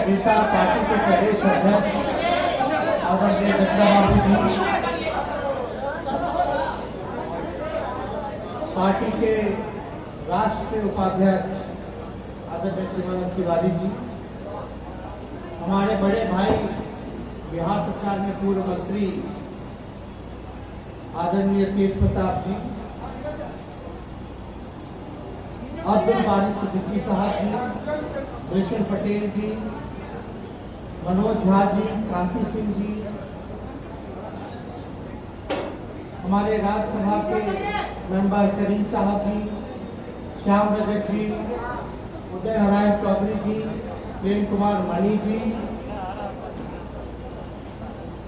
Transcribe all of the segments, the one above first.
नेता पार्टी के प्रदेश अध्यक्ष आदरणीय जगदा बाबू जी, पार्टी के राष्ट्रीय उपाध्यक्ष आदरणीय श्रीमान तिवारी जी, हमारे बड़े भाई बिहार सरकार में पूर्व मंत्री आदरणीय तेज प्रताप जी, अब्दुल बारिश सिद्दीकी साहब जी, भूषण पटेल जी, मनोज झा जी, कांति सिंह जी, हमारे राज्यसभा के मेंबर करीम साहब जी, श्याम रजक जी, उदय नारायण चौधरी जी, प्रेम कुमार मणि जी,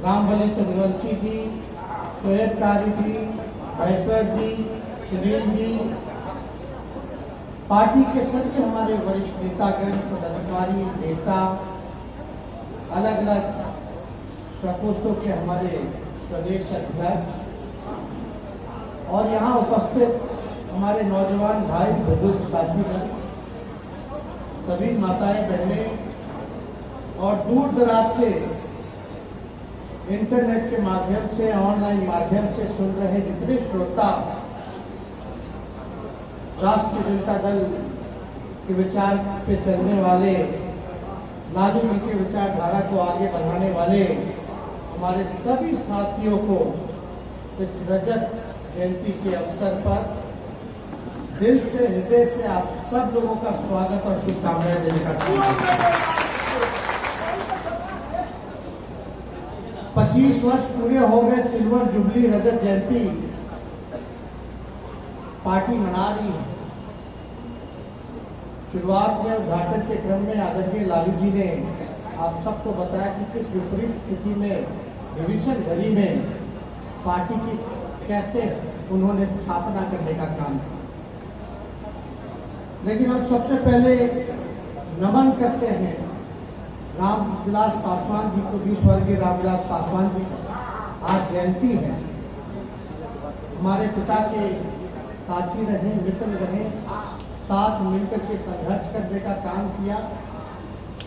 रामबली चंद्रवंशी जी, शोएब कारी जी, ऐश्वर जी, सुनील जी, पार्टी के सभी हमारे वरिष्ठ नेतागण, पदाधिकारी, नेता, अलग अलग प्रकोष्ठों के हमारे प्रदेश अध्यक्ष और यहाँ उपस्थित हमारे नौजवान भाई बुजुर्ग साथीगण, सभी माताएं बहनें और दूर दराज से इंटरनेट के माध्यम से, ऑनलाइन माध्यम से सुन रहे जितने श्रोता राष्ट्रीय जनता दल के विचार पे चलने वाले, लालू जी की विचारधारा को आगे बढ़ाने वाले हमारे सभी साथियों को इस रजत जयंती के अवसर पर दिल से, हृदय से आप सब लोगों का स्वागत और शुभकामनाएं देने का चाहता हूं। 25 वर्ष पूरे हो गए सिल्वर जुबली रजत जयंती पार्टी मना रही है। शुरुआत में उद्घाटन के क्रम में आदरणीय लालू जी ने आप सबको बताया कि किस विपरीत स्थिति में, डिवीजन घड़ी में पार्टी की कैसे उन्होंने स्थापना करने का काम किया। लेकिन हम सबसे पहले नमन करते हैं रामविलास पासवान जी को, 20 वर्गीय रामविलास पासवान जी, आज जयंती है। हमारे पिता के साथी रहे, मित्र रहे, साथ मिलकर के संघर्ष करने का काम किया।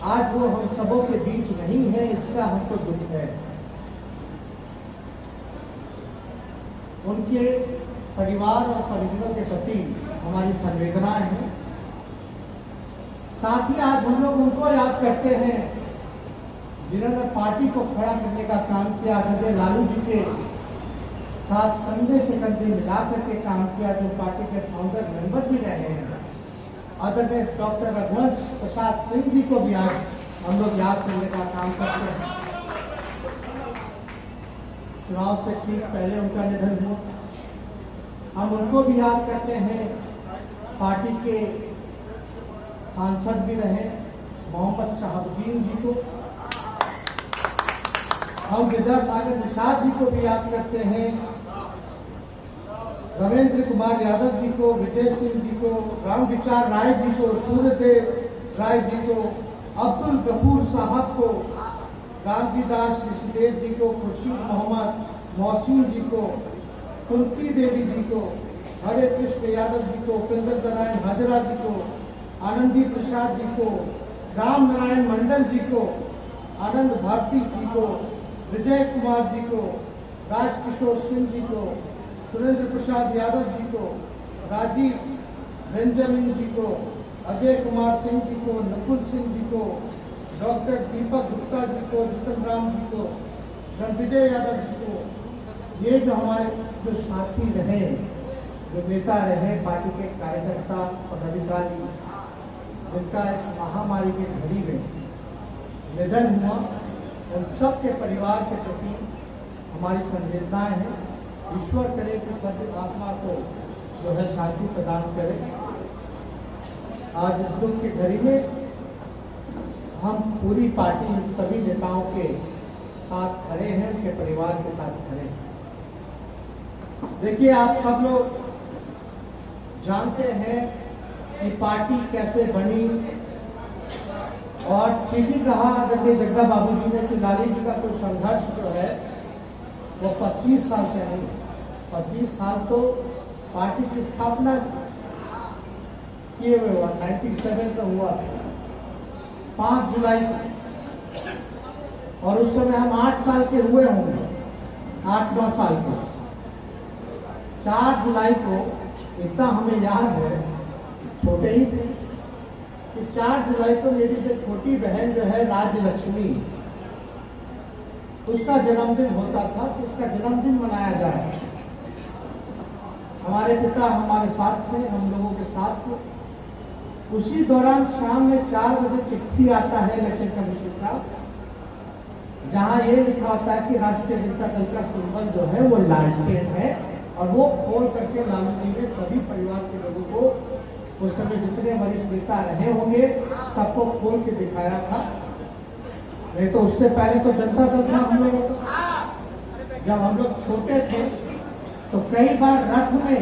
आज वो हम सबों के बीच नहीं है, इसका हमको दुख है। उनके परिवार और परिजनों के प्रति हमारी संवेदनाएं हैं। साथ ही आज हम लोग उनको याद करते हैं जिन्होंने पार्टी को खड़ा करने का काम किया, आदरणीय लालू जी के साथ कंधे से कंधे मिलाकर के काम किया, जो पार्टी के फाउंडर मेंबर भी रहे हैं। आदरणीय डॉक्टर रघुवंश प्रसाद सिंह जी को भी आज हम लोग याद करने का काम करते हैं। चुनाव से ठीक पहले उनका निधन हुआ, हम उनको भी याद करते हैं। पार्टी के सांसद भी रहे मोहम्मद शहाबुद्दीन जी को, हम विद्यासागर निषाद जी को भी याद करते हैं, रविंद्र कुमार यादव जी को, विजय सिंह जी को, राम विचार राय जी को, सूर्यदेव राय जी को, अब्दुल गफूर साहब को, गांधीदास ऋषिदेव जी को, खुर्शीद मोहम्मद मोहसिन जी को, कुंती देवी जी को, हरे कृष्ण यादव जी को, उपेंद्र नारायण हाजरा जी को, आनंदी प्रसाद जी को, राम नारायण मंडल जी को, आनंद भारती जी को, विजय कुमार जी को, राजकिशोर सिंह जी को, सुरेंद्र प्रसाद यादव जी को, राजीव बेंजामिन जी को, अजय कुमार सिंह जी को, नकुल सिंह जी को, डॉक्टर दीपक गुप्ता जी को, जितन राम जी को, रणविजय यादव जी को, ये जो हमारे जो साथी रहे, जो नेता रहे, पार्टी के कार्यकर्ता, पदाधिकारी, जिनका इस महामारी की घड़ी में निधन हुआ, उन सबके परिवार के प्रति हमारी संवेदनाएं हैं। ईश्वर करे कि सब आत्मा को जो है शांति प्रदान करे। आज इस दुख की घड़ी में हम पूरी पार्टी सभी नेताओं के साथ खड़े हैं, उनके परिवार के साथ खड़े हैं। देखिए, आप सब लोग जानते हैं कि पार्टी कैसे बनी, और ठीक ही कहा आदरणीय जगदा बाबू जी ने कि लालू जी का कोई संघर्ष जो है वो 25 साल का नहीं, 25 साल तो पार्टी की स्थापना किए हुए हुआ 97 में हुआ था, 5 जुलाई को। और उस समय हम 8 साल के हुए होंगे, 8-9 साल के। 4 जुलाई को इतना हमें याद है, छोटे ही थे, कि 4 जुलाई को मेरी जो छोटी बहन जो है राजलक्ष्मी, उसका जन्मदिन होता था, तो उसका जन्मदिन मनाया जाए। हमारे पिता हमारे साथ थे, हम लोगों के साथ थे। उसी दौरान शाम में 4 बजे चिट्ठी आता है इलेक्शन कमीशन का, जहां ये लिखा होता है कि राष्ट्रीय जनता दल का सिंबल जो है वो लालटेन है, और वो खोल करके लालू जी ने सभी परिवार के लोगों को, उस समय जितने वरिष्ठ नेता रहे होंगे, सबको खोल के दिखाया था। नहीं तो उससे पहले तो जनता दल था हम लोगों का। जब हम लोग छोटे थे तो कई बार रथ में,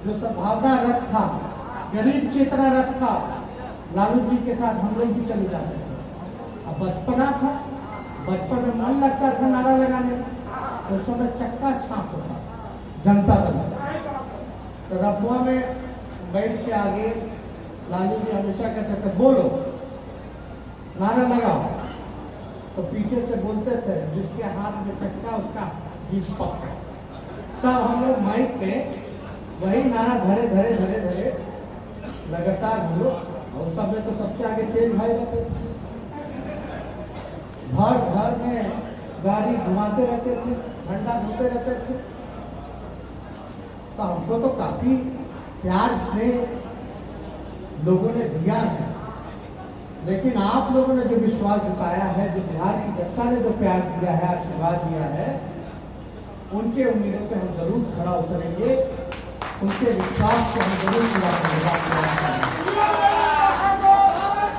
जो सद्भावना रथ था, गरीब चेतना रथ था, लालू जी के साथ हम लोग भी चले जाते थे। अब बचपना था, बचपन में मन लगता था नारा लगाने में, तो उस समय चक्का छाप होता जनता दल। तो रथुआ में बैठ के आगे लालू जी हमेशा कहते थे बोलो, नारा लगाओ, तो पीछे से बोलते थे जिसके हाथ में चक्का उसका जीत पक्का। तब हम लोग माइक पे वही नारा धरे धरे धरे धरे लगातार हम लोग, और सब में तो सबसे आगे तेज भाई रहते थे, घर घर में गाड़ी घुमाते रहते थे, झंडा घूमते रहते थे। तो हमको तो काफी प्यार से लोगों ने दिया है, लेकिन आप लोगों ने जो विश्वास जताया है, जो बिहार की जनता ने जो प्यार दिया है, आशीर्वाद दिया है, उनके उम्मीदों पे हम जरूर खड़ा उतरेंगे, उनके विश्वास को हम जरूर पूरा करेंगे।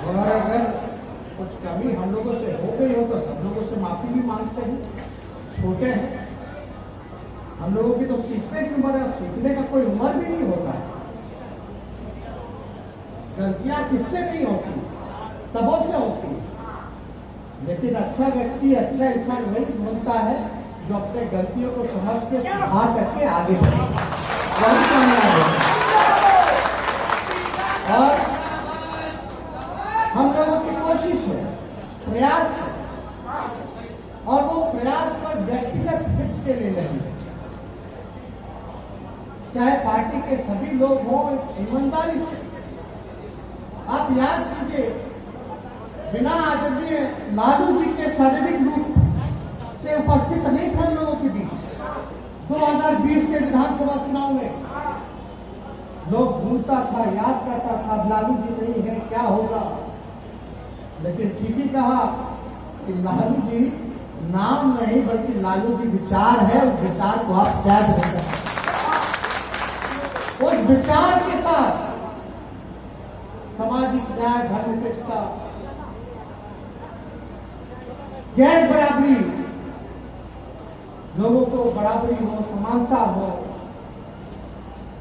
और अगर कुछ कमी हम लोगों से हो गई हो तो सब लोगों से माफी भी मांगते हैं, छोटे हैं हम लोगों की, तो सीखने की उम्र है, सीखने का कोई उम्र भी नहीं होता है। गलतियां किससे नहीं होती, सबों से होती। लेकिन अच्छा व्यक्ति, अच्छा इंसान वही बनता है जो अपने गलतियों को समझ के सुधार करके आगे बढ़े, वही कामयाब है। और हम लोगों की कोशिश है, प्रयास है, और वो प्रयास पर व्यक्तिगत हित के लिए नहीं, चाहे पार्टी के सभी लोग हों, ईमानदारी से। आप याद कीजिए, बिना आदरणीय लालू जी के शारीरिक रूप से उपस्थित नहीं थे हम लोगों के बीच। 2020 के विधानसभा चुनाव में लोग भूलता था, याद करता था, लालू जी नहीं है क्या होगा। लेकिन ठीक ही कहा कि लालू जी नाम नहीं बल्कि लालू जी विचार है, उस विचार को आप कैद नहीं कर सकते। उस विचार के साथ सामाजिक न्याय, धर्मनिरपेक्षता, गैर बराबरी, लोगों को बराबरी हो, समानता हो,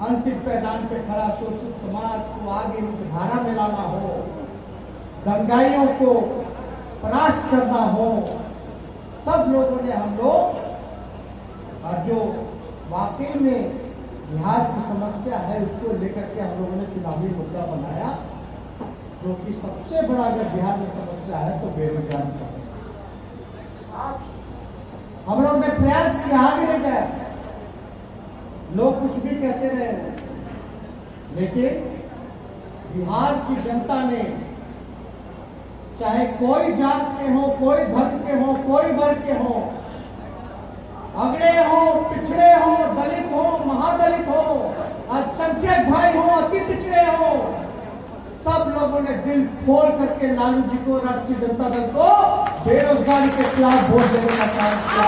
अंतिम पैदान पे खड़ा शोषित समाज को आगे मुख्यधारा में लाना हो, दंगाइयों को परास्त करना हो, सब लोगों ने हम लोग, और जो वाकई में बिहार की समस्या है उसको लेकर के हम लोगों ने चुनावी मुद्दा बनाया, जो कि सबसे बड़ा अगर बिहार में समस्या है तो बेरोजगारी का समस्या। हम लोग ने प्रयास किया, आगे ले गए। लोग कुछ भी कहते रहे, लेकिन बिहार की जनता ने, चाहे कोई जात के हो, कोई धर्म के हो, कोई वर्ग के हो, अगड़े हो, पिछड़े हो, दलित हो, महादलित हो, अल्पसंख्यक भाई हो, अति पिछड़े हो, सब लोगों ने दिल खोल करके लालू जी को, राष्ट्रीय जनता दल को बेरोजगारी के खिलाफ वोट देने का काम किया।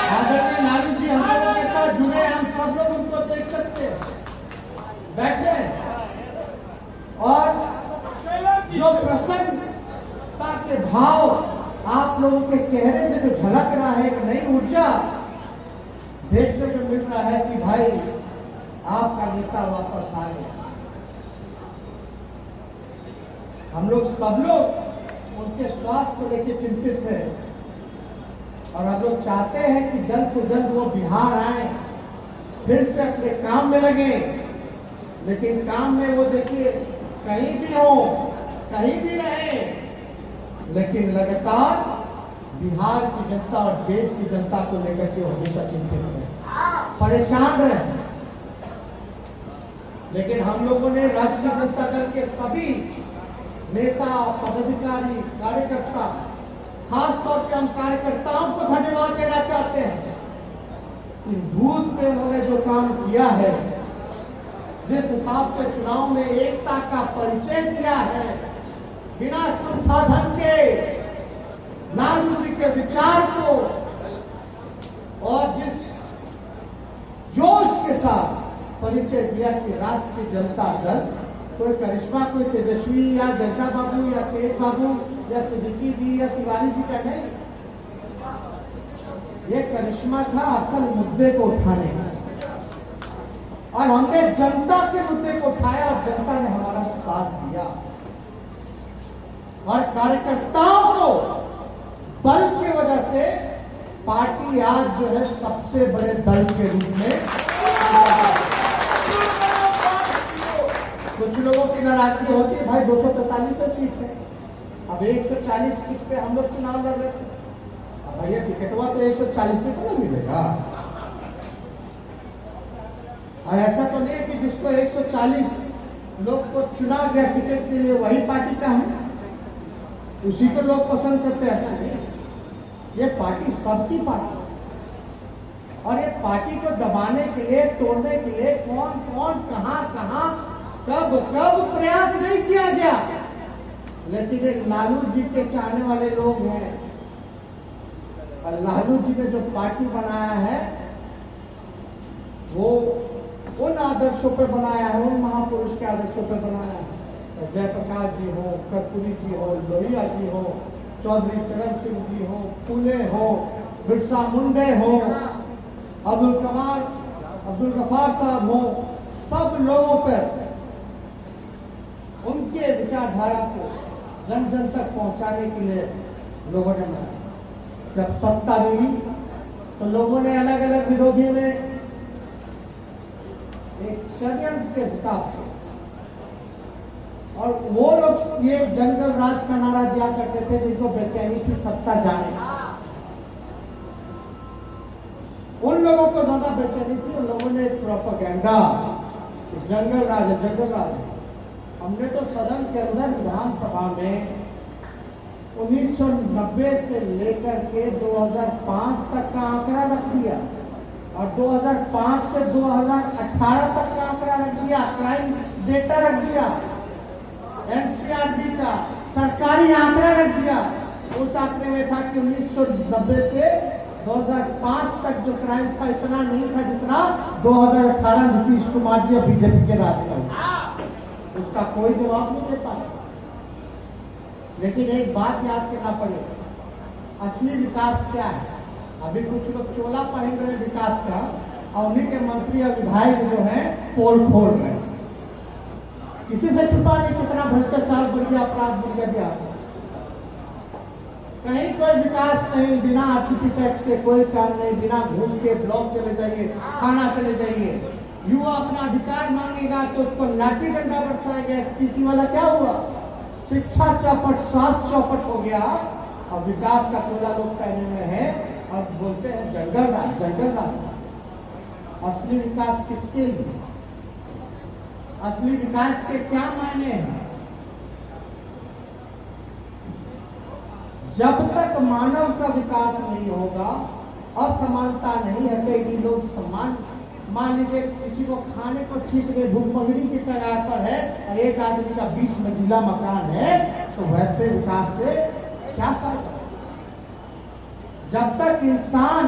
आदरणीय लालू जी हम लोगों के साथ जुड़े, हम सब लोग उनको देख सकते हैं, बैठे, और जो प्रसन्नता के भाव आप लोगों के चेहरे से जो झलक रहा है, एक नई ऊर्जा देखने को मिल रहा है कि भाई आपका नेता वापस आ गया। हम लोग सब लोग उनके स्वास्थ्य को लेकर चिंतित हैं, और हम लोग चाहते हैं कि जल्द से जल्द वो बिहार आए, फिर से अपने काम में लगे, लेकिन काम में वो देखिए कहीं भी हो, कहीं भी रहे, लेकिन लगातार बिहार की जनता और देश की जनता को लेकर के हमेशा चिंतित रहे, परेशान रहे। लेकिन हम लोगों ने राष्ट्रीय जनता दल के सभी नेता, पदाधिकारी, कार्यकर्ता, खास तौर पे हम कार्यकर्ताओं को धन्यवाद देना चाहते हैं। इन बूथ पे उन्होंने जो काम किया है, जिस हिसाब से चुनाव में एकता का परिचय दिया है, बिना संसाधन के लालू जी के विचार को और जिस जोश के साथ परिचय दिया कि राष्ट्रीय जनता दल कोई करिश्मा, कोई तेजस्वी या जनता बाबू या तेज बाबू या सिद्दीकी जी या तिवारी जी का नहीं, ये करिश्मा था असल मुद्दे को उठाने का। और हमने जनता के मुद्दे को उठाया और जनता ने हमारा साथ दिया और कार्यकर्ताओं को बल की वजह से पार्टी आज जो है सबसे बड़े दल के रूप में। कुछ लोगों की नाराजगी होती है, भाई 243 सीट है, अब 140 सीट पे हम लोग चुनाव लड़ रहे थे, अब भैया टिकट हुआ तो 140 सीट ना मिलेगा। और ऐसा तो नहीं है कि जिसको 140 लोग को चुना गया टिकट के लिए वही पार्टी का है, उसी को लोग पसंद करते, ऐसा नहीं। ये पार्टी सबकी पार्टी और ये पार्टी को दबाने के लिए, तोड़ने के लिए कौन कौन कहां कब प्रयास नहीं किया गया। लेकिन ये लालू जी के चाहने वाले लोग हैं और लालू जी ने जो पार्टी बनाया है वो उन आदर्शों पे बनाया है, उन महापुरुष के आदर्शों पे बनाया है। जयप्रकाश जी हो, कर्पूरी जी हो, लोहिया जी हो, चौधरी चरण सिंह जी हो, फूले हो, बिरसा मुंडे हो, अब्दुल गफार साहब हो, सब लोगों पर उनके विचारधारा को जन जन तक पहुंचाने के लिए लोगों ने माना। जब सत्ता मिली तो लोगों ने अलग अलग विरोधी में एक षड्यंत्र के हिसाब से, और वो लोग ये जंगल राज का नारा दिया करते थे जिनको बेचैनी की सत्ता जाने, उन लोगों को ज्यादा बेचैनी थी। उन लोगों ने प्रोपेगेंडा जंगल राज है, जंगल राज है। हमने तो सदन के अंदर विधानसभा में 1990 से लेकर के 2005 तक का आंकड़ा रख दिया और 2005 से 2018 तक का आंकड़ा रख दिया, क्राइम डेटा रख दिया, एनसीआरबी का सरकारी आंकड़ा रख दिया। उस आंकड़े में था कि 1990 से 2005 तक जो क्राइम था इतना नहीं था जितना 2018 नीतीश कुमार जी और बीजेपी के राज में। उसका कोई जवाब नहीं दे पाया। लेकिन एक बात याद करना पड़ेगा, असली विकास क्या है। अभी कुछ लोग चोला पहन रहे विकास का और उन्हीं के मंत्री और विधायक जो है पोल खोल रहे, किसी से छुपा नहीं कितना भ्रष्टाचार बढ़ गया, अपराध बढ़ गया। कहीं कोई विकास नहीं, बिना आरसीपी टैक्स के कोई काम नहीं, बिना घूस के ब्लॉक चले जाइए, थाना चले जाइए। युवा अपना अधिकार मांगेगा तो उसको लाठी डंडा बरसाएगा। स्थिति वाला क्या हुआ, शिक्षा चौपट, स्वास्थ्य चौपट हो गया और विकास का चोला लोग पहने हुए हैं और बोलते हैं जंगल राज, जंगल राज। असली विकास किसके लिए, असली विकास के क्या मायने हैं? जब तक मानव का विकास नहीं होगा, असमानता नहीं हटेगी, लोग समान, मान लीजिए किसी को खाने को ठीक नहीं, भूखमरी की कगार पर है और एक आदमी का 20 मंजिला मकान है, तो वैसे विकास से क्या फायदा? जब तक इंसान,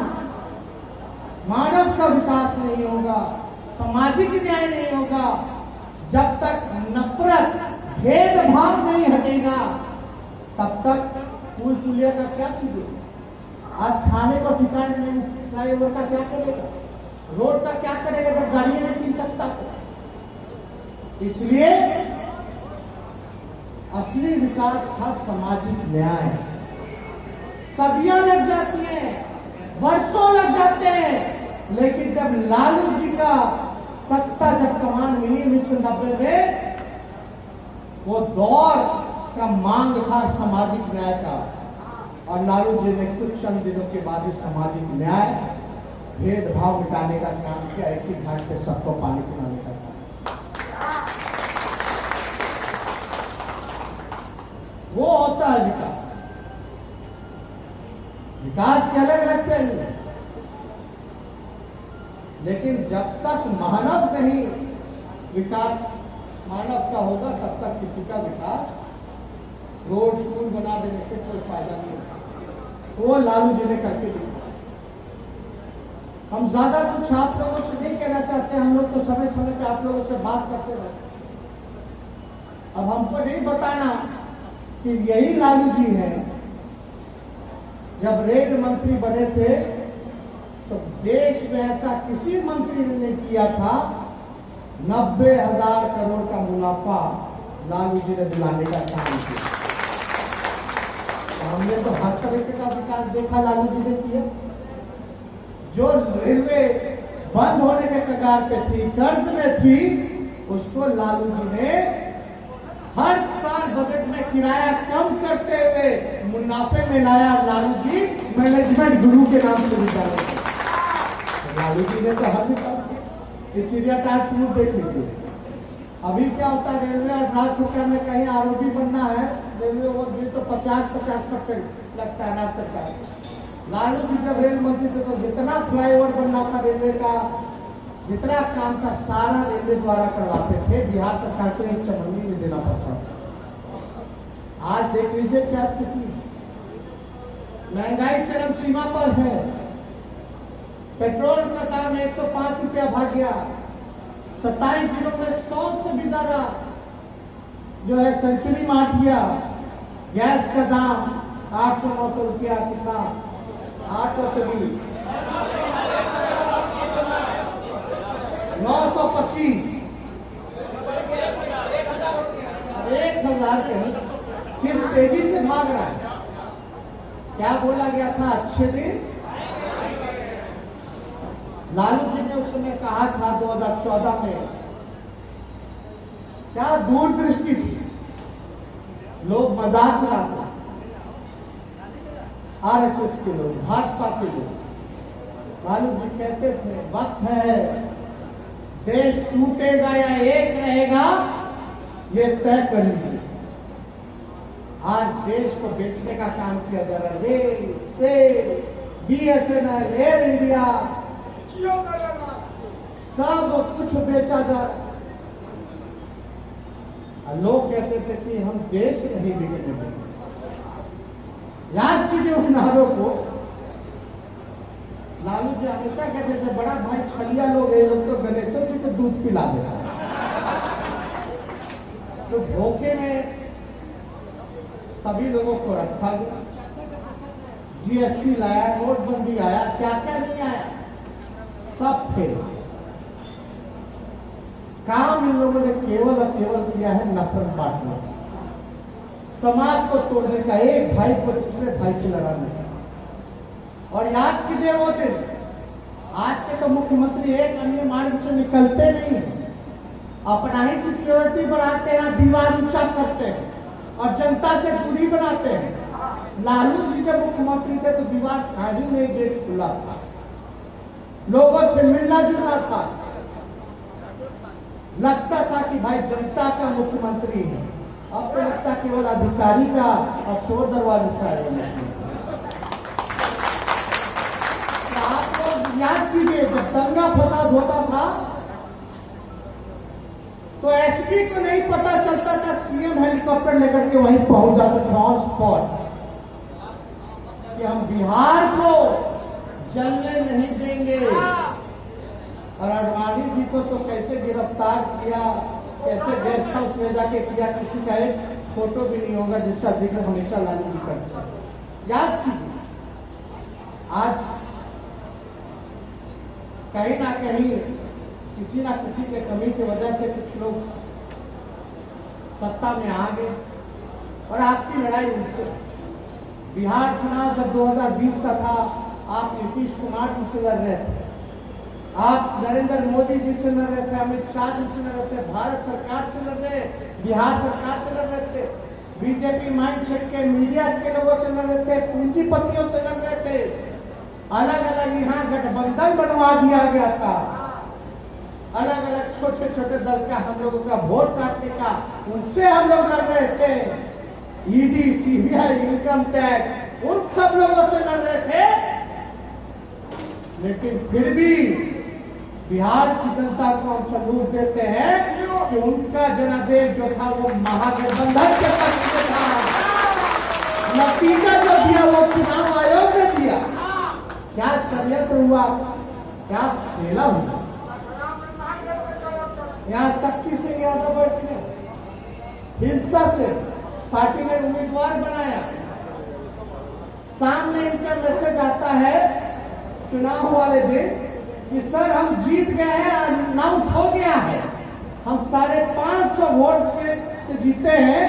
मानव का विकास नहीं होगा, सामाजिक न्याय नहीं होगा, जब तक नफरत, भेदभाव नहीं हटेगा, तब तक पुल पुलिया का क्या कीजिएगा? आज खाने को ठिकाने नहीं, फ्लाईओवर का क्या करेगा? रोड का क्या करेगा जब गाड़ियां नहीं गिन सकता? इसलिए असली विकास था सामाजिक न्याय। सदियां लग जाती हैं, वर्षों लग जाते हैं, लेकिन जब लालू जी का सत्ता जब कमान मिली 1990 में, वो दौर का मांग था सामाजिक न्याय का, और लालू जी ने कुछ चंद दिनों के बाद ही सामाजिक न्याय, भेदभाव मिटाने का काम किया, एक ही घाट पे सबको पानी पिलाने का काम। वो होता है विकास। विकास के अलग अलग पहलू है, लेकिन जब तक मानव नहीं विकास मानव का होगा, तब तक किसी का विकास, रोड पुल बना देने से कोई फायदा नहीं होगा। वो लालू जी ने करके दिखाया। हम ज्यादा कुछ आप लोगों से नहीं कहना चाहते, हम लोग तो समय समय पे आप लोगों से बात करते रहते। अब हमको नहीं बताना कि यही लालू जी हैं, जब रेल मंत्री बने थे तो देश में ऐसा किसी मंत्री ने नहीं किया था। 90,000 करोड़ का मुनाफा लालू जी ने दिलाने का काम किया। हमने तो हर तरीके का विकास देखा लालू जी ने किया। जो रेलवे बंद होने के कगार पे थी, कर्ज में थी, उसको लालू जी ने हर साल बजट में किराया कम करते हुए मुनाफे में लाया। लालू जी मैनेजमेंट गुरु के नाम से विचार, लालू जी ने तो हर विकास किया। ये चिड़िया टाट टूर देख लीजिए। अभी क्या होता है, रेलवे और राज्य सरकार में कहीं आरोपी बनना है, रेलवे ओवरब्रिज तो 50% लगता है राज्य सरकार। लालू जी जब रेल मंत्री थे तो जितना फ्लाईओवर बनना था रेलवे का, जितना काम था सारा रेलवे द्वारा करवाते थे, बिहार सरकार को एक चमंदी में देना पड़ता था। आज देख लीजिए क्या स्थिति है। महंगाई चरम सीमा पर है। पेट्रोल का दाम 105 रुपया भाग गया। 27 जिलों में 100 से भी ज्यादा जो है सेंचुरी मार दिया। गैस का दाम 800-900 रुपया, कितना 800 से भी 925, 1000 कहीं किस तेजी से भाग रहा है। क्या बोला गया था, अच्छे दिन। लालू जी ने उस समय कहा था 2014 में, क्या दूरदृष्टि थी, लोग मजाक उड़ाते, आरएसएस के लोग, भाजपा के लोग। लालू जी कहते थे वक्त है, देश टूटेगा या एक रहेगा, ये तय कर लीजिए। आज देश को बेचने का काम किया जा रहा है। रेल, सेल, बीएसएनएल, एयर इंडिया, सब कुछ बेचा जा रहा है। लोग कहते थे कि हम देश नहीं बिकने देंगे। याद कीजिए उन नारों को। लालू जी हमेशा कहते थे बड़ा भाई छलिया लोग हैं, लोग तो गणेशों जी को दूध पिला देता है। तो धोखे में सभी लोगों को रखा गया। जीएसटी लाया, नोटबंदी आया, क्या क्या नहीं आया, सब फेल। काम इन लोगों ने केवल और केवल किया है नफरत बांटने, समाज को तोड़ने का, एक भाई को दूसरे भाई से लड़ाने का। और याद कीजिए वो दिन, आज के तो मुख्यमंत्री एक अन्य मार्ग से निकलते नहीं, अपना ही सिक्योरिटी बढ़ाते हैं, दीवार ऊंचा करते हैं और जनता से दूरी बनाते हैं। लालू जी जब मुख्यमंत्री थे तो दीवार था ही नहीं, गेट खुला था, लोगों से मिलना जुलना था, लगता था कि भाई जनता का मुख्यमंत्री है। अब तो लगता केवल अधिकारी का और चोर दरवाजे से आए हैं। आप लोग याद कीजिए, जब दंगा फसाद होता था तो एसपी को नहीं पता चलता था, सीएम हेलीकॉप्टर लेकर के वहीं पहुंच जाते थे ऑन स्पॉट, कि हम बिहार को जलने नहीं देंगे। और अडवाणी जी को तो कैसे गिरफ्तार किया, कैसे गेस्ट हाउस में जाके किया, किसी का एक फोटो भी नहीं होगा जिसका जिक्र हमेशा लालू जी करते हैं। याद कीजिए, आज कहीं ना कहीं किसी ना किसी के कमी की वजह से कुछ लोग सत्ता में आ गए और आपकी लड़ाई उनसे। बिहार चुनाव जब 2020 का था, आप नीतीश कुमार जी से लड़ रहे थे, आप नरेंद्र मोदी जी से लड़ रहे थे, अमित शाह जी से लड़ रहे थे, भारत सरकार से लड़ रहे, बिहार सरकार से लड़ रहे थे, बीजेपी माइंडसेट के मीडिया के लोगों से लड़ रहे थे, पूंजीपतियों से लड़ रहे थे। अलग अलग यहाँ गठबंधन बनवा दिया गया था। अलग अलग छोटे छोटे दल का हम लोगों का वोट काटने का, उनसे हम लोग लड़ रहे थे। ईडी, सीबीआई, इनकम टैक्स, उन सब लोगों से लड़ रहे थे। लेकिन फिर भी बिहार की जनता को हम सबूत देते हैं कि उनका जनादेश जो था वो महागठबंधन के पक्ष में था। नतीजा जो दिया वो चुनाव आयोग ने दिया। क्या षड्यंत्र हुआ, क्या खेला हुआ। यहाँ शक्ति सिंह यादव बैठे, हिंसा से पार्टी ने उम्मीदवार बनाया। सामने इनका मैसेज आता है चुनाव वाले दिन कि सर हम जीत गए हैं, अनाउंस हो गया है, हम 550 वोट से जीते हैं,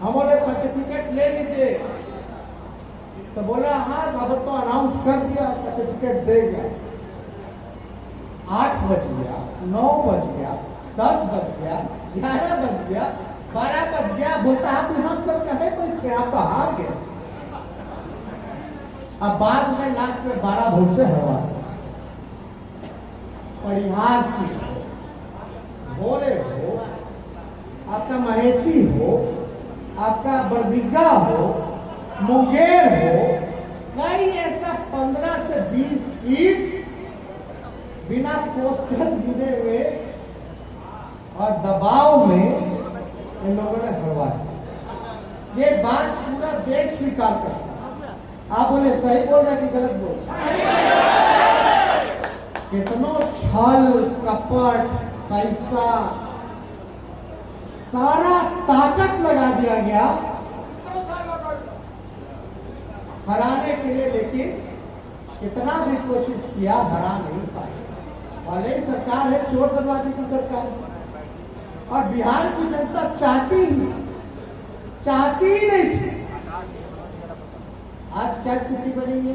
हमारे सर्टिफिकेट ले लीजिए। तो बोला हाँ अब तो अनाउंस कर दिया, सर्टिफिकेट दे गया। 8 बज गया, 9 बज गया, 10 बज गया, 11 बज गया, 12 बज गया। बोलता है हाँ सर कहे कोई आप हार गए। अब बाद में लास्ट में 12 वोट से हरवा। परिहार सिंह हो, भोरे हो, आपका महेशी हो, आपका बड़बिग्गा हो, मुंगेर हो, कई ऐसा 15 से 20 सीट बिना पोस्टर गिरे हुए और दबाव में इन लोगों ने हरवाया। ये बात पूरा देश स्वीकार करता। आप बोले सही बोल रहे कि गलत बोल रहे? कितनों छल कपट पैसा सारा ताकत लगा दिया गया हराने के लिए, लेकिन कितना भी कोशिश किया हरा नहीं पाए। भले ही सरकार है चोर दरवाजे की सरकार, और बिहार की जनता चाहती ही नहीं थी। आज क्या स्थिति बनी है?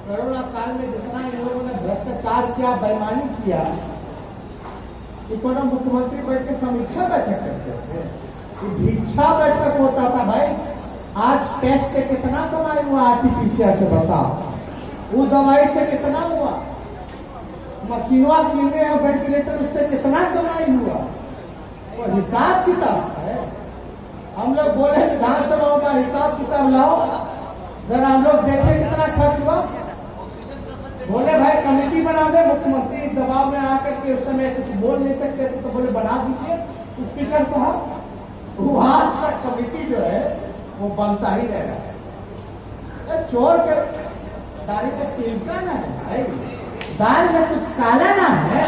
कोरोना काल में जितना इन लोगों ने भ्रष्टाचार किया, बेईमानी किया, इकोनॉमी मुख्यमंत्री बैठ के समीक्षा बैठक करते थे, भिक्षा बैठक होता था। भाई आज टेस्ट से कितना कमाई हुआ, आरटीपीसीआर से बताओ, वो दवाई से कितना हुआ, मशीनवा किने और वेंटिलेटर उससे कितना कमाई हुआ, वो हिसाब किताब है। हम लोग बोले विधानसभाओं का हिसाब किताब लाओ, जरा हम लोग देखें कितना खर्च हुआ। बोले भाई कमेटी बना दे, मुख्यमंत्री दबाव में आकर के उस समय कुछ बोल नहीं सकते थे, तो बोले बना दीजिए स्पीकर साहब। वो आज तक कमेटी जो है वो बनता ही रह रहा है। चोर के दाढ़ी में तिलका ना है भाई, दाल में कुछ काला ना है।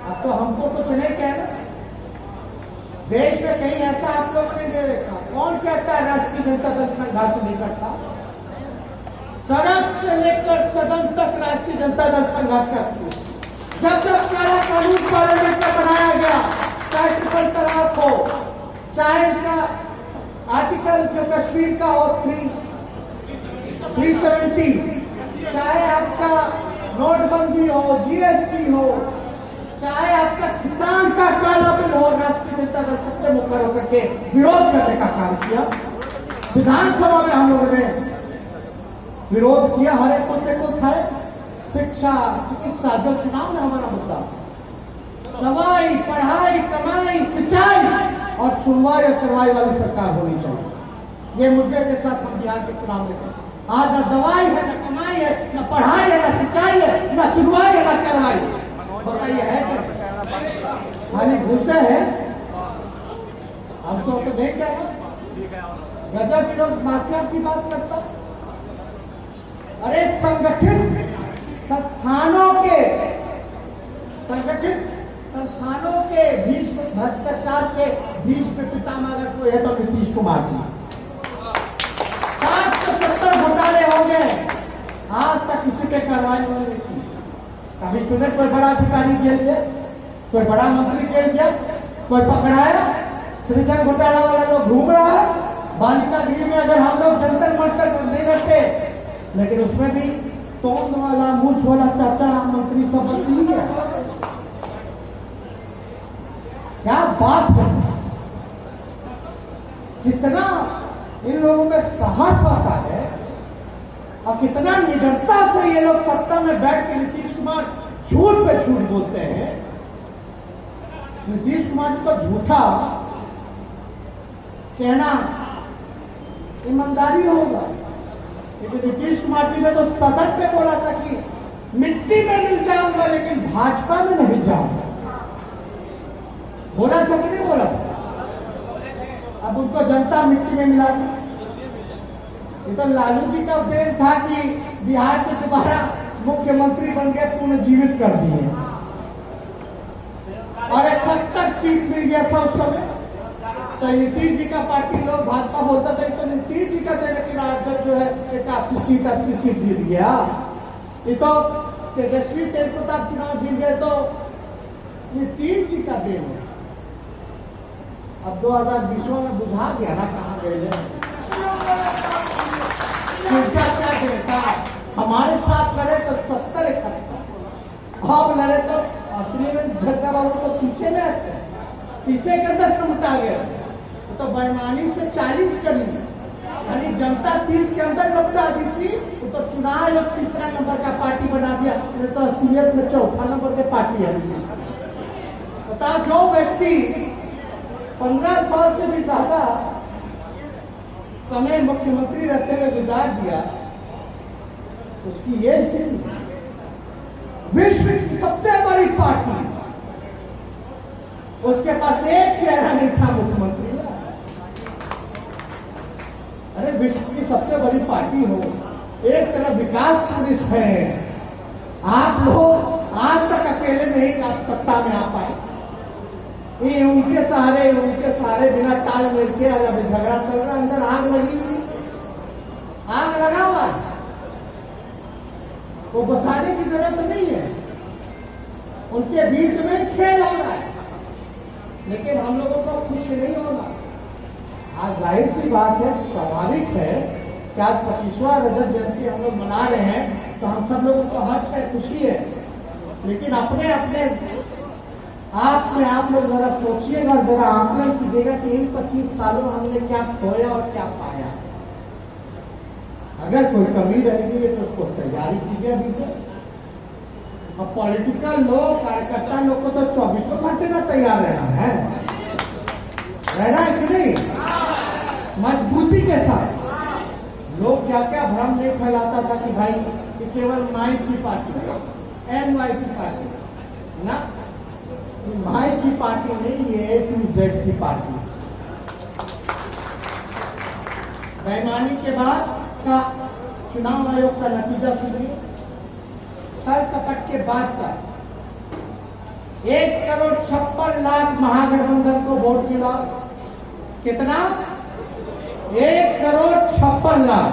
अब तो हमको कुछ नहीं कहना। देश में कहीं ऐसा आप लोगों ने नहीं देखा। कौन कहता है राष्ट्रीय जनता दल संघर्ष नहीं करता? सड़क से लेकर सदन तक राष्ट्रीय जनता दल संघर्ष करती है। जब जब काला कानून पार्लियामेंट में बनाया गया, चाहे ट्रिपल तलाक हो, चाहे का आर्टिकल जो कश्मीर का और 370, चाहे आपका नोटबंदी हो, जीएसटी हो, चाहे आपका किसान का काला बिल हो, राष्ट्रीय जनता दल सबसे मुखर होकर के विरोध करने का काम किया। विधानसभा में हम लोगों ने विरोध किया, हर एक मुद्दे को उठाए। शिक्षा, चिकित्सा, जो चुनाव में हमारा मुद्दा, दवाई, पढ़ाई, कमाई, सिंचाई और सुनवाई और करवाई वाली सरकार होनी चाहिए। ये मुद्दे के साथ हम बिहार के चुनाव में थे। आज न दवाई है, न कमाई है, न पढ़ाई है, न सिंचाई है, न सुनवाई है, न करवाई। बताइए है क्या? खाली घुसे है। हम तो नहीं कह रहे। गजब के लोग माफिया की बात करता। अरे संगठित संस्थानों के बीच में भ्रष्टाचार के बीच में पितामह अगर कोई है तो नीतीश कुमार जी। 60 से 70 घोटाले हो गए, आज तक किसी पे कार्रवाई नहीं की। कभी सुने कोई बड़ा अधिकारी जेल गया, कोई बड़ा मंत्री जेल गया, कोई पकड़ाया? सृजन घोटाला वाला लोग घूम रहा है। बालिका गृह में अगर हम लोग जंतर मंतर नहीं करते, लेकिन उसमें भी तोंद वाला मूछ वाला चाचा मंत्री सब बच लिया। क्या बात है, कितना इन लोगों में साहस आता है और कितना निडरता से ये लोग सत्ता में बैठ के नीतीश कुमार झूठ पे झूठ बोलते हैं। नीतीश कुमार जी को झूठा कहना ईमानदारी होगा, क्योंकि नीतीश कुमार जी ने तो सदन पे बोला था कि मिट्टी में मिल जाऊंगा लेकिन भाजपा में नहीं जाऊंगा। बोला था कि नहीं बोला था? अब उनको जनता मिट्टी में मिला दी। ये तो लालू जी का देन था कि बिहार के दोबारा मुख्यमंत्री बन गए, पुनर्जीवित कर दिए और 71 सीट मिल गया था उस समय। तो नीतीश जी का पार्टी लोग भाजपा बोलता था तो नीतीश जी का देने की राजद जो है 80 सीट जीत गया। ये तो तेजस्वी तेजप्रताप चुनाव जीत गए तो नीतीश जी का देन है। अब 2020 में बुझा गया ना कहाँ गए क्या देता। हमारे साथ लड़े तो 70 71, अब लड़े तो असली में झग्गा बाबू तो तीसरे में आते, तीसरे के अंदर समुटा गया तो बेईमानी से 40 कर ली, यानी जनता 30 के अंदर लपटा दी थी तो चुनाव एक तीसरा नंबर का पार्टी बना दिया, तो असलियत में चौथा नंबर के पार्टी है। बताओ, जो व्यक्ति 15 साल से भी ज्यादा समय मुख्यमंत्री रहते हुए गुजार दिया, उसकी ये स्थिति, विश्व की सबसे बड़ी पार्टी, उसके पास एक चेहरा नहीं था मुख्यमंत्री का। अरे विश्व की सबसे बड़ी पार्टी हो, एक तरफ विकास पुलिस है, आप लोग आज तक अकेले नहीं आप सत्ता में आ पाए। ये उनके सहारे बिना ताल मिल के अभी झगड़ा चल रहा, अंदर आग लगी हुई, आग लगा हुआ है, वो बताने की जरूरत नहीं है, उनके बीच में खेल हो रहा है। लेकिन हम लोगों को खुश नहीं होना। आज जाहिर सी बात है, स्वाभाविक है कि आज 25वां रजत जयंती हम लोग मना रहे हैं, तो हम सब लोगों को हर्ष है, खुशी है। लेकिन अपने अपने आप में आप लोग जरा सोचिएगा, जरा आकलन कीजिएगा कि इन 25 सालों में हमने क्या खोया और क्या पाया। अगर कोई कमी रहेगी तो उसको तैयारी कीजिए अभी से। अब पॉलिटिकल लोग, कार्यकर्ता लोग को तो 24 घंटे ना तैयार रहना है कि नहीं, मजबूती के साथ। लोग क्या क्या भ्रम नहीं फैलाता था कि भाई ये केवल माई की पार्टी है, MY की पार्टी ना, माई की पार्टी नहीं, ये A to Z की पार्टी। बेईमानी के बाद का चुनाव आयोग का नतीजा सुनिए, छल कपट के बाद का 1,56,00,000 महागठबंधन को वोट मिला। कितना? 1,56,00,000।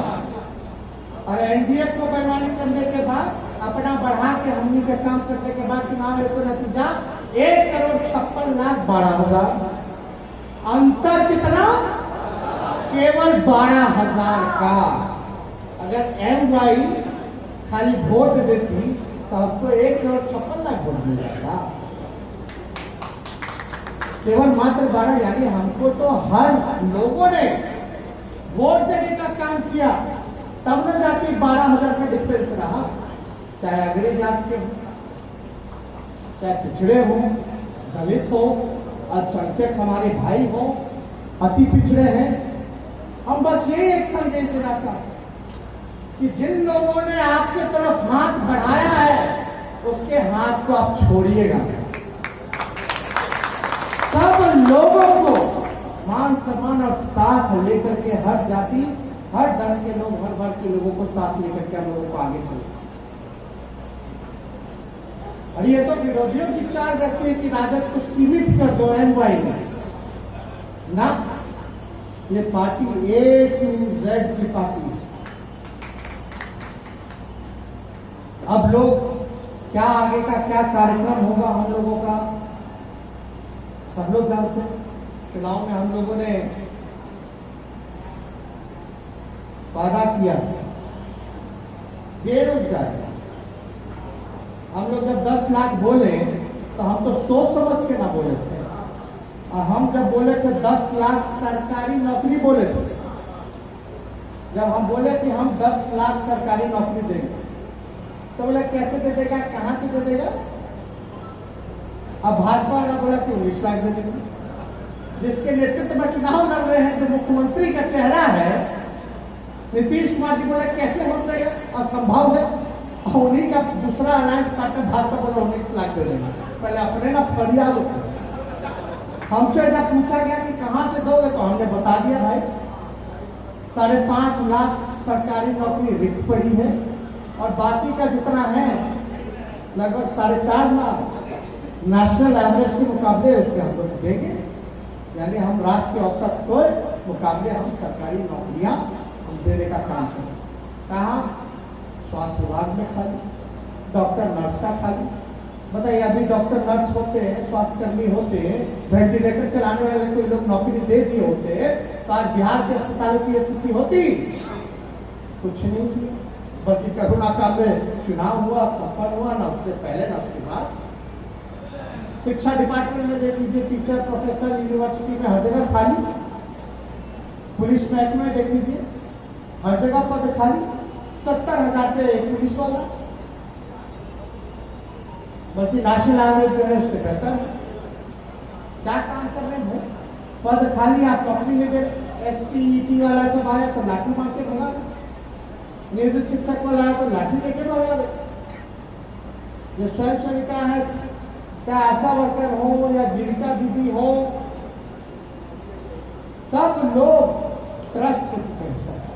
और एनडीए को बेईमानी करने के बाद, अपना बढ़ा के हमनी का काम करने के बाद चुनाव आयोग का नतीजा 1,56,12,000। अंतर कितना? केवल 12,000 का। अगर MY खाली वोट देती तो आपको 1,56,00,000 वोट मिल जाएगा। केवल मात्र 12, यानी हमको तो हर लोगों ने वोट देने का काम किया, तब न जाके 12,000 का डिफरेंस रहा। चाहे अग्रे जात के हो, चाहे पिछड़े हो, दलित हो, अल्पसंख्यक हमारे भाई हो, अति पिछड़े हैं। हम बस ये एक संदेश देना चाहते हैं कि जिन लोगों ने आपके तरफ हाथ बढ़ाया है, उसके हाथ को आप छोड़िएगा। सब लोगों को मान सम्मान और साथ लेकर के, हर जाति, हर धर्म के लोग, हर वर्ग के लोगों को साथ लेकर के हम लोगों को आगे चले। और ये तो विरोधियों की चाल रखती है कि राजद को सीमित कर दो MY में ना, ये पार्टी A to Z की पार्टी है। अब लोग क्या आगे का क्या कार्यक्रम होगा हम लोगों का, सब लोग जानते हैं। चुनाव में हम लोगों ने वादा किया बेरोजगारी, हम लोग जब 10 लाख बोले तो हम तो सोच समझ के ना बोले थे। और हम जब बोले थे 10 लाख सरकारी नौकरी बोले थे, जब हम बोले कि हम 10 लाख सरकारी नौकरी देंगे तो बोले कैसे दे देगा, कहां से दे देगा। अब भाजपा वाला बोला कि 19 लाख दे देंगे। जिसके नेतृत्व में चुनाव लड़ रहे हैं, जो मुख्यमंत्री का चेहरा है, नीतीश कुमार जी बोले कैसे हो देगा, असंभव है। और उन्हीं का दूसरा अलायंस पार्टनर भाजपा बोला 19 लाख दे देंगे। पहले अपने ना फरियाद उठे। हमसे जब पूछा गया कि कहां से दोगे तो हमने बता दिया भाई 5.5 लाख सरकारी नौकरी रिक्त पड़ी है और बाकी का जितना है लगभग 4.5 लाख नेशनल एवरेज के मुकाबले उसके हम लोग देंगे। यानी हम राष्ट्रीय औसत के मुकाबले हम सरकारी नौकरियां हम देने का काम करें। कहाँ? स्वास्थ्य विभाग में खाली, डॉक्टर नर्स का खाली। बताइए, अभी डॉक्टर नर्स होते हैं, स्वास्थ्यकर्मी होते हैं, वेंटिलेटर चलाने वाले कोई लोग नौकरी दे दिए होते तो आज बिहार के अस्पतालों की स्थिति होती कुछ नहीं थी। बल्कि कोरोना काल में चुनाव हुआ, सफल हुआ, ना उससे पहले ना उसके बाद। शिक्षा डिपार्टमेंट में देख लीजिए, टीचर, प्रोफेसर, यूनिवर्सिटी में हर जगह खाली। पुलिस महकमे में देख लीजिए, हर जगह पद खाली। 70,000 पे एक पुलिस वाला, बल्कि नेशनल एवरेज जो है उससे बेहतर है। क्या काम कर रहे हैं? पद खाली, आप नौकरी ले गए। STET वाला सब आया तो लाठी मार के भगा दे, निवृत्त शिक्षक वाला आया तो लाठी लेके भगा दे। जो स्वयं सेविका है, चाहे आशा वर्कर हो या जीविका दीदी हो, सब लोग त्रस्त हो चुके हैं। सरकार,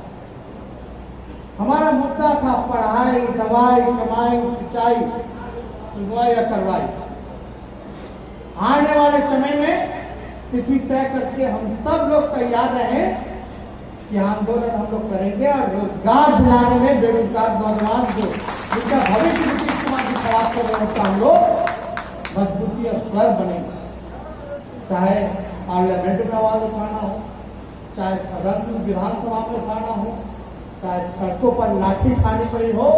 हमारा मुद्दा था पढ़ाई, दवाई, कमाई, सिंचाई, सुनवाई या करवाई। आने वाले समय में तिथि तय करके हम सब लोग तैयार रहे कि आंदोलन हम लोग करेंगे और रोजगार दिलाने में बेरोजगार नौजवान जो जिनका भविष्य नीतीश कुमार जी खराब कर रहे हैं, हम लोग मजबूती और स्वर बनेंगे। चाहे पार्लियामेंट में आवाज उठाना हो, चाहे सदन विधानसभा में उठाना हो, चाहे सड़कों पर लाठी खानी पड़ी हो,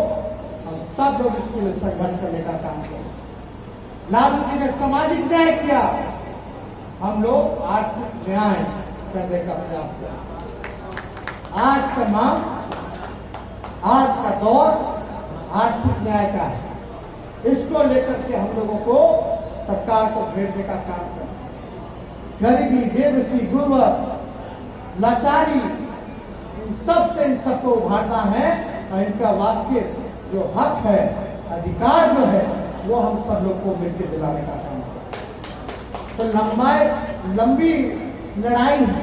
हम सब लोग इसके लिए संघर्ष करने का काम करें। लालू जी ने सामाजिक न्याय किया, हम लोग आर्थिक न्याय करने का प्रयास करें। आज का मांग, आज का दौर आर्थिक न्याय का है। इसको लेकर के हम लोगों को सरकार को घेरने का काम करें। गरीबी, बेबसी, गुर्बत, लाचारी, इन सबको उभारना है और इनका वाक्य जो हक है, अधिकार जो है, वो हम सब लोग को मिलकर दिलाने का काम है। तो लंबी लड़ाई है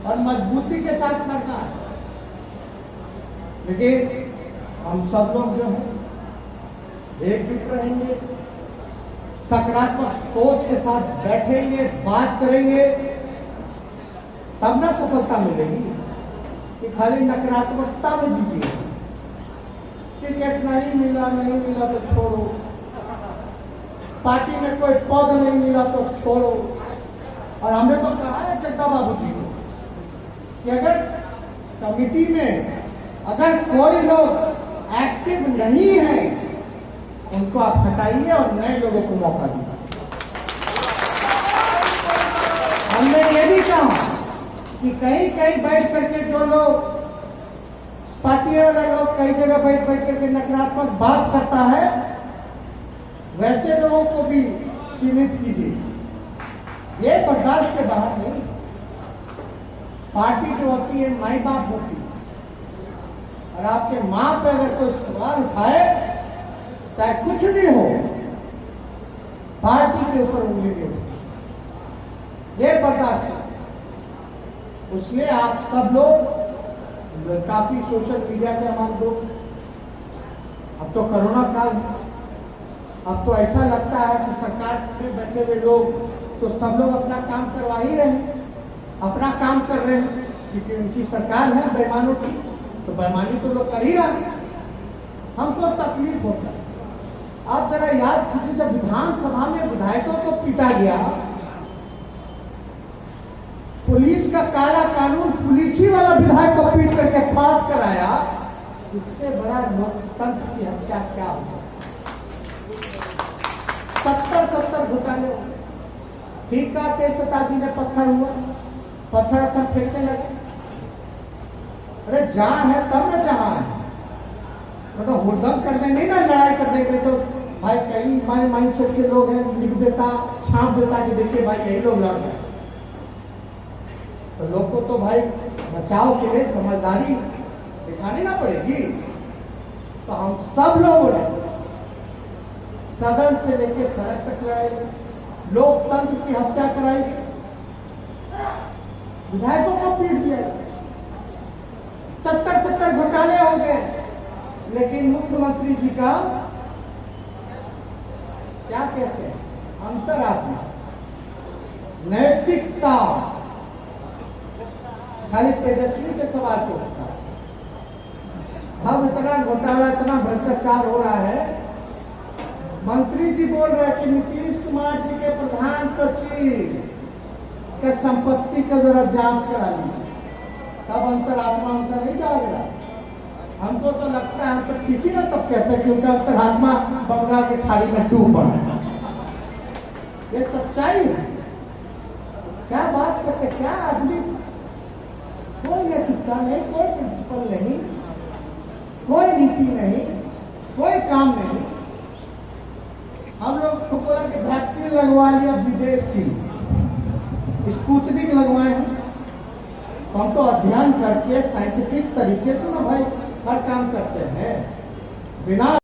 और मजबूती के साथ लड़ना है। लेकिन हम सब लोग जो है एकजुट रहेंगे, सकारात्मक सोच के साथ बैठेंगे, बात करेंगे, तब ना सफलता मिलेगी कि खाली नकारात्मकता में जीजिए। टिकट नहीं मिला तो छोड़ो, पार्टी में कोई पद नहीं मिला तो छोड़ो। और हमने तो कहा है जगदा बाबू जी को कि अगर कमिटी में अगर कोई लोग एक्टिव नहीं है, उनको आप हटाइए और नए लोगों को मौका दीजिए। हमने ये भी कहा कि कहीं कहीं बैठ करके जो लोग पार्टी वाला लोग कई जगह बैठ करके नकारात्मक बात करता है, वैसे लोगों को भी चिन्हित कीजिए। ये बर्दाश्त के बाहर नहीं। पार्टी जो होती है माई बाप होती है, और आपके मां पे अगर कोई सवाल उठाए, चाहे कुछ भी हो, पार्टी के ऊपर उंगली नहीं होती। ये बर्दाश्त है। उसलिए आप सब लोग काफी सोशल मीडिया पे हमारे लोग, अब तो कोरोना काल है, अब तो ऐसा लगता है कि सरकार में बैठे हुए लोग तो सब लोग अपना काम करवा ही रहे हैं, अपना काम कर रहे हैं, क्योंकि उनकी सरकार है बेईमानों की, तो बेईमानी तो लोग कर ही रहे हैं। हमको तकलीफ होता है। आप जरा याद कीजिए, जब विधानसभा में विधायकों को पीटा गया, पुलिस का काला कानून पुलिस ही वाला विधायक को पीट करके पास कराया, इससे बड़ा लोकतंत्र की हत्या क्या होगा। 70 घोटाले। ठीक का तेज प्रताप जी ने पत्थर हुआ, पत्थर फेंकने लगे। अरे जहां है तब न जहां है, मतलब हुड़दंग करने नहीं ना, लड़ाई करने के तो भाई कई माइंड सेट के लोग हैं, लिख देता छाप देता कि देखिए भाई यही लोग लड़ रहे हैं। तो लोग को तो भाई बचाव के लिए समझदारी दिखानी ना पड़ेगी। तो हम सब लोगों ने सदन से लेकर सड़क तक लड़ाई, लोकतंत्र की हत्या कराई, विधायकों को पीट दिया। 70 घोटाले हो गए, लेकिन मुख्यमंत्री जी का क्या कहते हैं, अंतरात्मा, नैतिकता खाली तेजस्वी के सवाल पे उठता है। अब इतना घोटाला, इतना भ्रष्टाचार हो रहा है, मंत्री जी बोल रहे हैं कि नीतीश कुमार जी के प्रधान सचिव के संपत्ति का जरा जांच करा लीजिए, तब अंतरात्मा उनका नहीं जाएगा। हमको तो लगता है, हम तो ठीक ही ना तब कहते हैं कि उनका अंतरात्मा बंगाल के खाड़ी में डूब पड़ा है। ये सच्चाई है। क्या बात करते, क्या आदमी, कोई नैतिकता नहीं, कोई प्रिंसिपल नहीं, कोई नीति नहीं, कोई काम नहीं। हम लोग को बोला कि वैक्सीन लगवा लिया विदेशी, स्पुतनिक लगवाए हैं, तो हम तो अध्ययन करके साइंटिफिक तरीके से ना भाई हर काम करते हैं, बिना